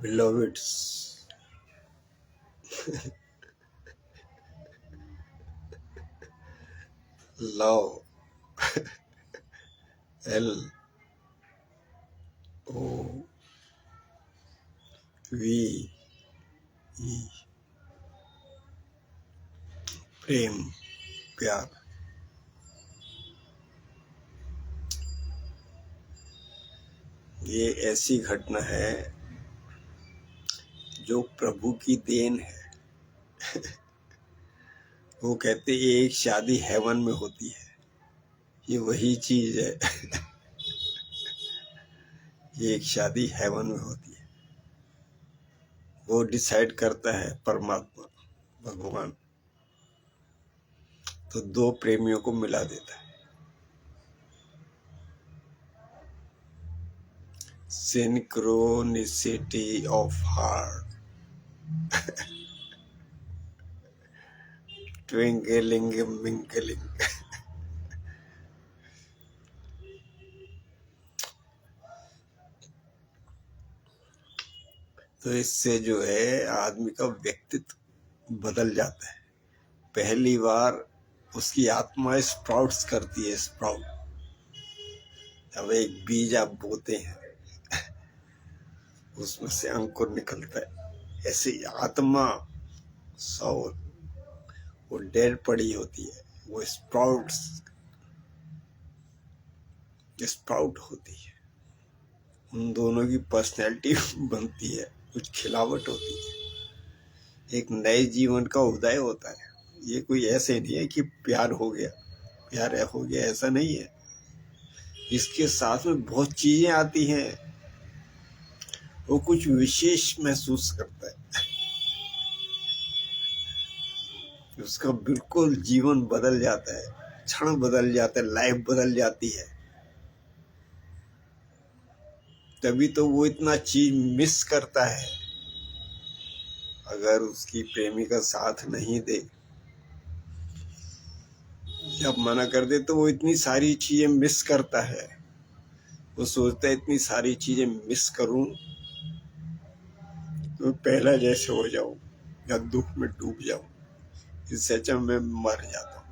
Beloveds, love, L O V E, प्रेम, प्यार। ये ऐसी घटना है जो प्रभु की देन है। वो कहते एक शादी हेवन में होती है, ये वही चीज है। ये एक शादी हेवन में होती है। वो डिसाइड करता है परमात्मा, भगवान, तो दो प्रेमियों को मिला देता है। Synchronicity of heart, twinkling mingling. तो इससे जो है आदमी का व्यक्तित्व बदल जाता है। पहली बार उसकी आत्मा स्प्राउट्स करती है। स्प्राउट, अब एक बीज आप बोते हैं, उसमें से अंकुर निकलता है। ऐसे ही आत्मा सोल वो डेड पड़ी होती है, वो स्प्राउट होती है। उन दोनों की पर्सनैलिटी बनती है, कुछ खिलावट होती है, एक नए जीवन का उदय होता है। ये कोई ऐसे नहीं है कि प्यार हो गया, प्यार हो गया, ऐसा नहीं है। इसके साथ में बहुत चीजें आती हैं। वो कुछ विशेष महसूस करता है, उसका बिल्कुल जीवन बदल जाता है, क्षण बदल जाता है, लाइफ बदल जाती है। तभी तो वो इतना चीज मिस करता है। अगर उसकी प्रेमिका साथ नहीं दे, जब मना कर दे, तो वो इतनी सारी चीजें मिस करता है। वो सोचता है इतनी सारी चीजें मिस करूं तो पहला जैसे हो जाऊं या दुख में डूब जाऊं, इससे अच्छा मैं मर जाता हूं।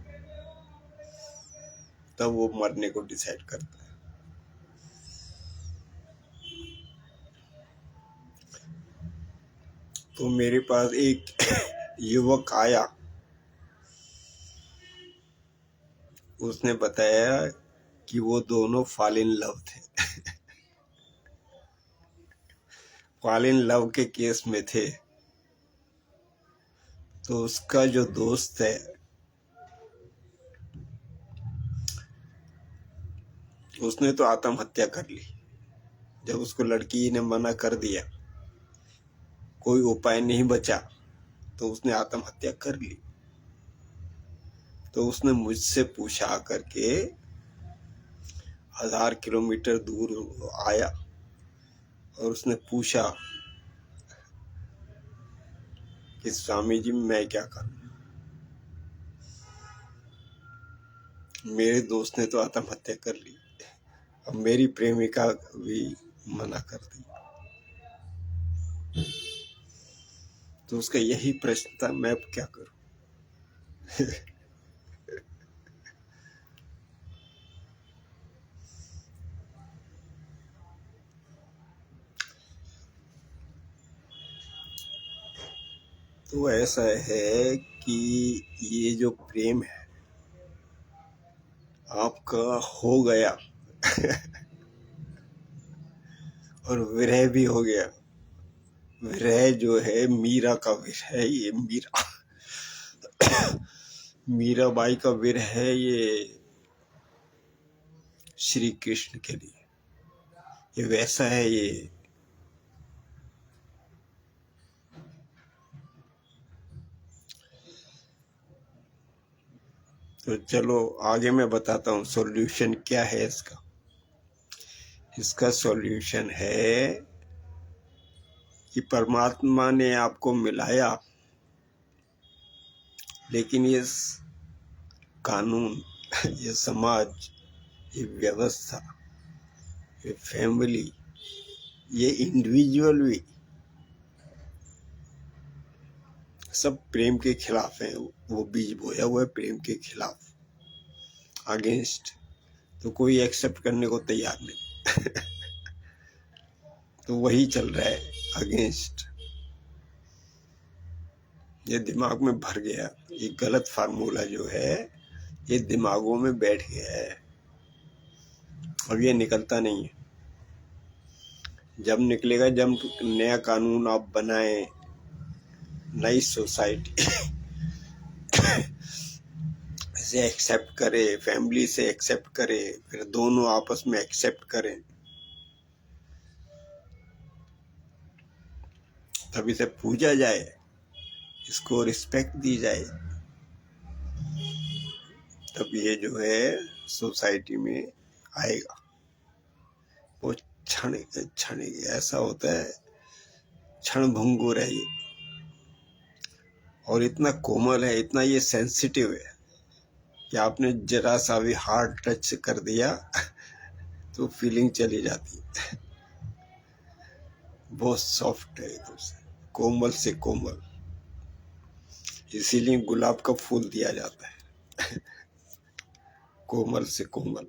तब वो मरने को डिसाइड करता है। तो मेरे पास एक युवक आया, उसने बताया कि वो दोनों फॉल इन लव थे। फॉल इन लव के केस में थे। तो उसका जो दोस्त है, उसने तो आत्महत्या कर ली। जब उसको लड़की ने मना कर दिया, कोई उपाय नहीं बचा, तो उसने आत्महत्या कर ली। तो उसने मुझसे पूछा करके, 1000 किलोमीटर दूर आया और उसने पूछा कि स्वामी जी मैं क्या करूं। मेरे दोस्त ने तो आत्महत्या कर ली, अब मेरी प्रेमिका भी मना कर दी। तो उसका यही प्रश्न था, मैं क्या करूं। तो ऐसा है कि ये जो प्रेम है आपका हो गया और विरह भी हो गया। विरह जो है मीरा का विरह है, ये मीराबाई का विरह है, ये श्री कृष्ण के लिए। ये वैसा है ये। तो चलो आगे मैं बताता हूँ सॉल्यूशन क्या है इसका। इसका सॉल्यूशन है कि परमात्मा ने आपको मिलाया, लेकिन ये कानून, ये समाज, ये व्यवस्था, ये फैमिली, ये इंडिविजुअल भी सब प्रेम के खिलाफ है, वो बीज बोया हुआ है प्रेम के खिलाफ, अगेंस्ट। तो कोई एक्सेप्ट करने को तैयार नहीं। तो वही चल रहा है, अगेंस्ट। ये दिमाग में भर गया, ये गलत फार्मूला जो है ये दिमागों में बैठ गया है, अब ये निकलता नहीं है। जब निकलेगा, जब नया कानून आप बनाए, नई सोसाइटी से एक्सेप्ट करे, फैमिली से एक्सेप्ट करे, फिर दोनों आपस में एक्सेप्ट करें, तब इसे पूजा जाए, इसको रिस्पेक्ट दी जाए, तब ये जो है सोसाइटी में आएगा। वो क्षण क्षण ऐसा होता है, क्षण भंगुर है ये, और इतना कोमल है, इतना ये सेंसिटिव है कि आपने जरा सा भी हार्ड टच कर दिया तो फीलिंग चली जाती है। बहुत सॉफ्ट है एकदम से, कोमल से कोमल, इसीलिए गुलाब का फूल दिया जाता है। कोमल से कोमल।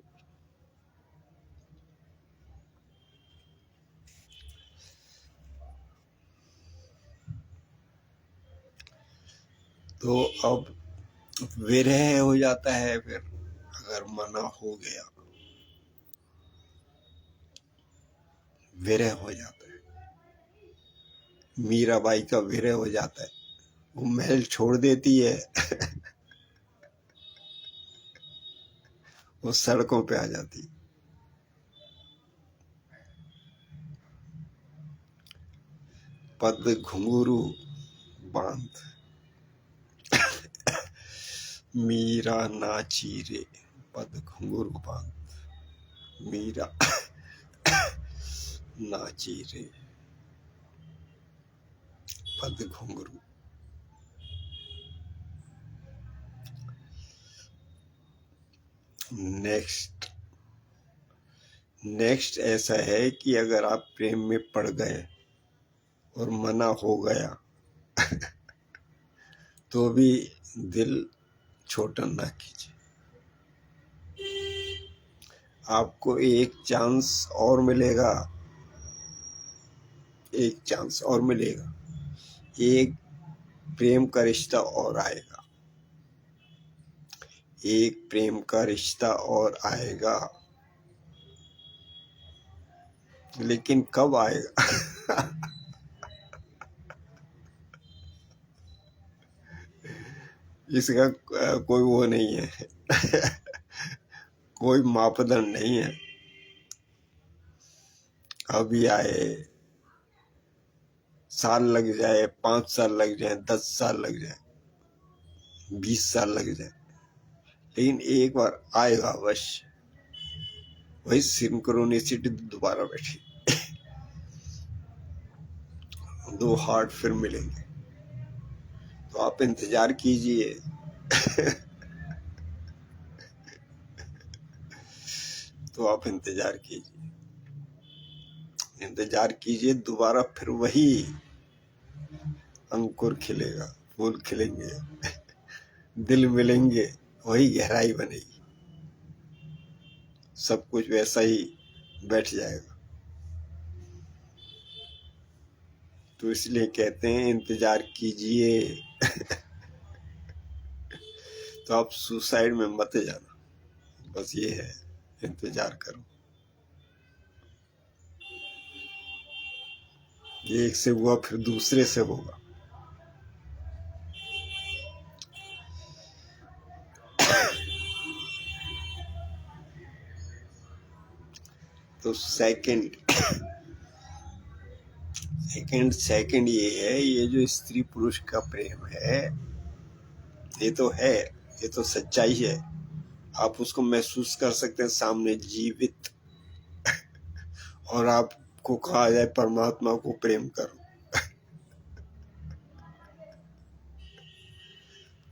तो अब विरह हो जाता है, फिर अगर मना हो गया, विरह हो जाता है। मीराबाई का विरह हो जाता है, वो महल छोड़ देती है। वो सड़कों पे आ जाती है। पद घुंघरू बांध मीरा नाची रे, पद घुंघरू बांध मीरा नाची रे, पद घुंघरू। नेक्स्ट ऐसा है कि अगर आप प्रेम में पड़ गए और मना हो गया तो भी दिल छोटा ना कीजिए। आपको एक चांस और मिलेगा, एक चांस और मिलेगा, एक प्रेम का रिश्ता और आएगा, एक प्रेम का रिश्ता और आएगा। लेकिन कब आएगा? इसका कोई वो नहीं है। कोई मापदंड नहीं है। अभी आए, साल लग जाए, 5 साल लग जाए, 10 साल लग जाए, 20 साल लग जाए, लेकिन एक बार आएगा अवश्य। वही सिंक्रोनिसिटी दोबारा बैठी, दो हार्ट फिर मिलेंगे। तो आप इंतजार कीजिए। तो आप इंतजार कीजिए, इंतजार कीजिए, दोबारा फिर वही अंकुर खिलेगा, फूल खिलेंगे, दिल मिलेंगे, वही गहराई बनेगी, सब कुछ वैसा ही बैठ जाएगा। तो इसलिए कहते हैं इंतजार कीजिए। तो आप सुसाइड में मत जाना, बस ये है, इंतजार करो। ये एक से हुआ फिर दूसरे से होगा। तो सेकंड ये है, ये जो स्त्री पुरुष का प्रेम है, ये तो है, ये तो सच्चाई है। आप उसको महसूस कर सकते हैं सामने जीवित। और आपको कहा जाए परमात्मा को प्रेम करो,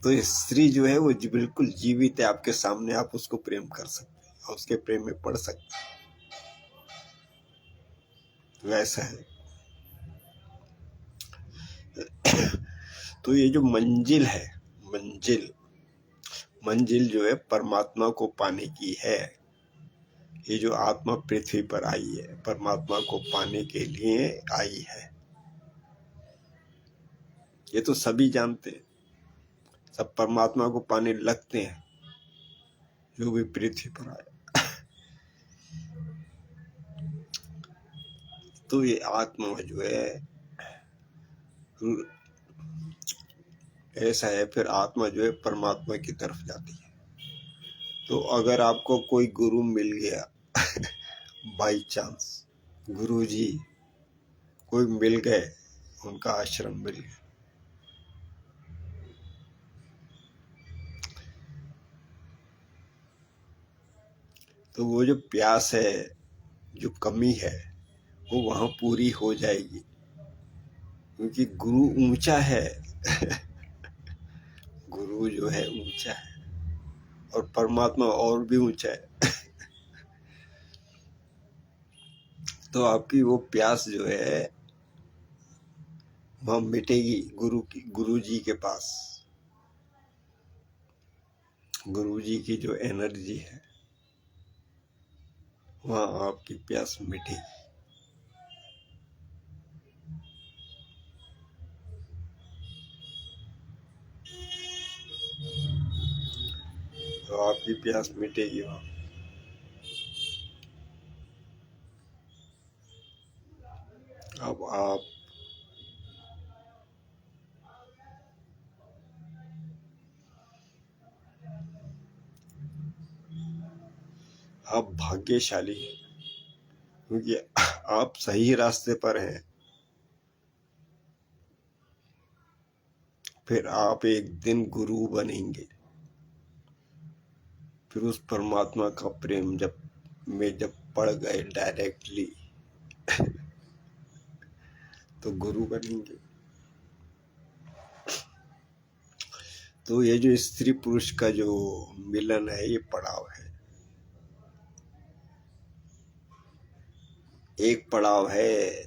तो स्त्री जो है वो बिल्कुल जीवित है आपके सामने, आप उसको प्रेम कर सकते हैं और उसके प्रेम में पड़ सकते हैं। वैसा है। तो ये जो मंजिल है, मंजिल मंजिल जो है परमात्मा को पाने की है। ये जो आत्मा पृथ्वी पर आई है परमात्मा को पाने के लिए आई है, ये तो सभी जानते हैं, सब परमात्मा को पाने लगते हैं जो भी पृथ्वी पर आए। तो ये आत्मा जो है ऐसा है, फिर आत्मा जो है परमात्मा की तरफ जाती है। तो अगर आपको कोई गुरु मिल गया बाई चांस, गुरु जी कोई मिल गए, उनका आश्रम मिल गया, तो वो जो प्यास है, जो कमी है, वो वहां पूरी हो जाएगी, क्योंकि गुरु ऊंचा है गुरु जो है ऊंचा है और परमात्मा और भी ऊंचा है तो आपकी वो प्यास जो है वहां मिटेगी गुरु जी के पास। गुरु जी की जो एनर्जी है वहां आपकी प्यास मिटेगी। तो आपकी प्यास मिटेगी वहां। अब आप भाग्यशाली हैं, क्योंकि आप सही रास्ते पर हैं। फिर आप एक दिन गुरु बनेंगे, फिर उस परमात्मा का प्रेम जब पड़ गए डायरेक्टली तो गुरु बनेंगे। तो ये जो स्त्री पुरुष का जो मिलन है ये पड़ाव है। एक पड़ाव है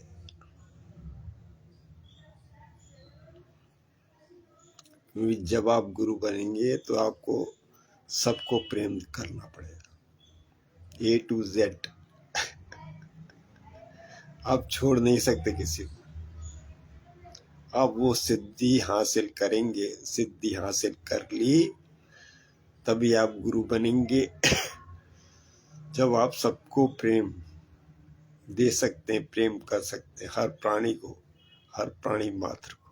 जब आप गुरु बनेंगे तो आपको सबको प्रेम करना पड़ेगा, A to Z। आप छोड़ नहीं सकते किसी को। आप वो सिद्धि हासिल करेंगे, सिद्धि हासिल कर ली तभी आप गुरु बनेंगे जब आप सबको प्रेम दे सकते हैं, प्रेम कर सकते हैं, हर प्राणी को, हर प्राणी मात्र को,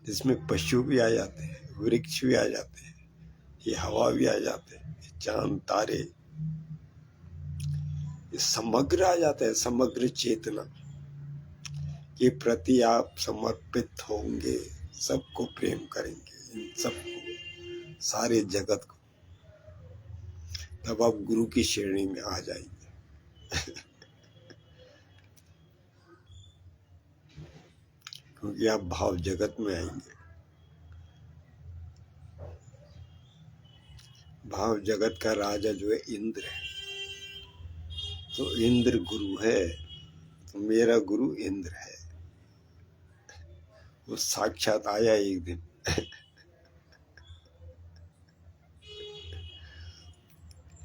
जिसमें पशु भी आ जाते हैं, वृक्ष भी आ जाते हैं, ये हवा भी आ जाते हैं, ये चांद तारे, ये समग्र आ जाता है, समग्र चेतना के प्रति आप समर्पित होंगे, सबको प्रेम करेंगे, इन सबको, सारे जगत को, तब आप गुरु की श्रेणी में आ जाएंगे क्योंकि आप भाव जगत में आएंगे। भाव जगत का राजा जो है इंद्र है, तो इंद्र गुरु है, तो मेरा गुरु इंद्र है। वो साक्षात आया एक दिन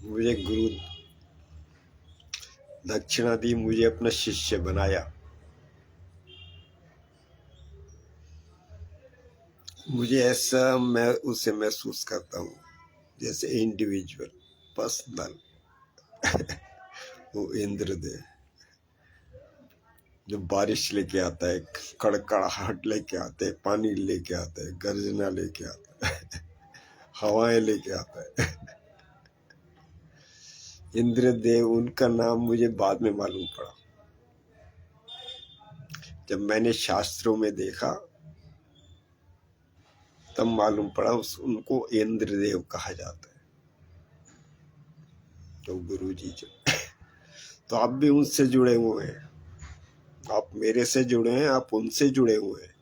मुझे गुरु दक्षिणा दी, मुझे अपना शिष्य बनाया। मुझे ऐसा मैं उसे महसूस करता हूँ जैसे इंडिविजुअल, पर्सनल वो इंद्रदेव जो बारिश लेके आता है, कड़कड़ाहट लेके आता है, पानी लेके आता है, गर्जना लेके आता है हवाएं लेके आता है इंद्रदेव, उनका नाम मुझे बाद में मालूम पड़ा, जब मैंने शास्त्रों में देखा तब मालूम पड़ा उनको इंद्रदेव कहा जाता है। तो गुरु जी जो तो आप भी उनसे जुड़े हुए हैं, आप मेरे से जुड़े हैं, आप उनसे जुड़े हुए हैं,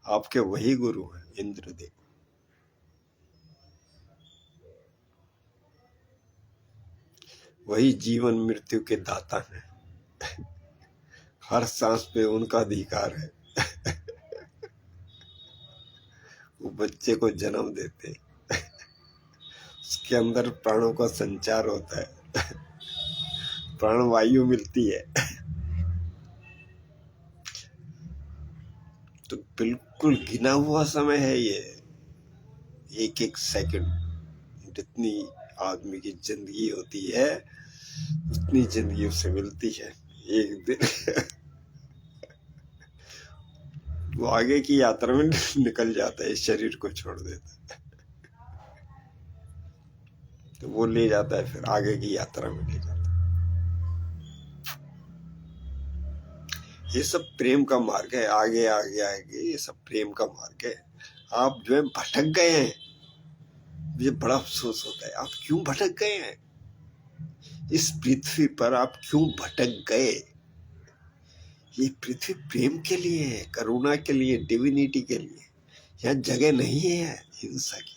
आपके वही गुरु हैं इंद्रदेव। वही जीवन मृत्यु के दाता हैं हर सांस पे उनका अधिकार है बच्चे को जन्म देते हैं उसके अंदर प्राणों का संचार होता है प्राणवायु मिलती है तो बिल्कुल गिना हुआ समय है ये, एक एक सेकंड। जितनी आदमी की जिंदगी होती है उतनी जिंदगी उससे मिलती है। एक दिन वो आगे की यात्रा में निकल जाता है, इस शरीर को छोड़ देता है तो वो ले जाता है, फिर आगे की यात्रा में ले जाता है। ये सब प्रेम का मार्ग है। आगे आगे आगे ये सब प्रेम का मार्ग है। आप जो है भटक गए हैं, मुझे बड़ा अफसोस होता है। आप क्यों भटक गए हैं? इस पृथ्वी पर आप क्यों भटक गए? ये पृथ्वी प्रेम के लिए है, करुणा के लिए, डिविनिटी के लिए। यहाँ जगह नहीं है हिंसा की।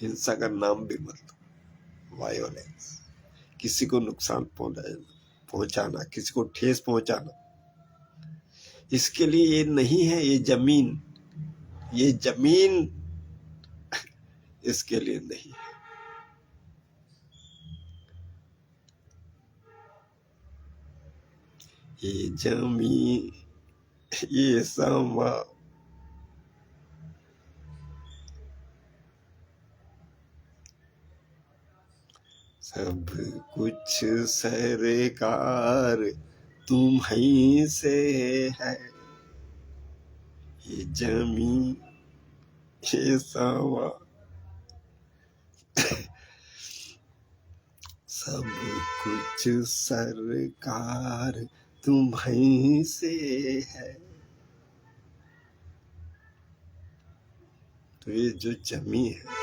हिंसा का नाम भी मत लो। वायोलेंस, किसी को नुकसान पहुंचाना, किसी को ठेस पहुंचाना, इसके लिए ये नहीं है। ये जमीन इसके लिए नहीं है। ये जमीन, ये समा, सब कुछ सरकार तुम्हीं से है। ये जमीन, ये समा, सब कुछ सरकार तुम्हीं से है। तो ये जो जमी है,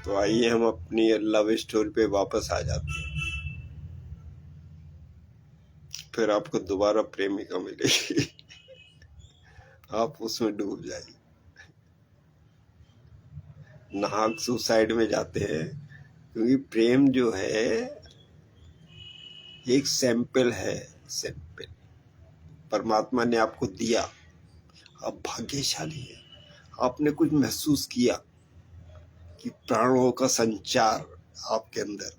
तो आइए हम अपनी लव स्टोरी पे वापस आ जाते हैं। फिर आपको दोबारा प्रेमिका मिलेगी आप उसमें डूब जाइए। नाहक सुसाइड में जाते हैं, क्योंकि प्रेम जो है एक सैंपल है। सैंपल परमात्मा ने आपको दिया, आप भाग्यशाली हैं। आपने कुछ महसूस किया कि प्राणों का संचार आपके अंदर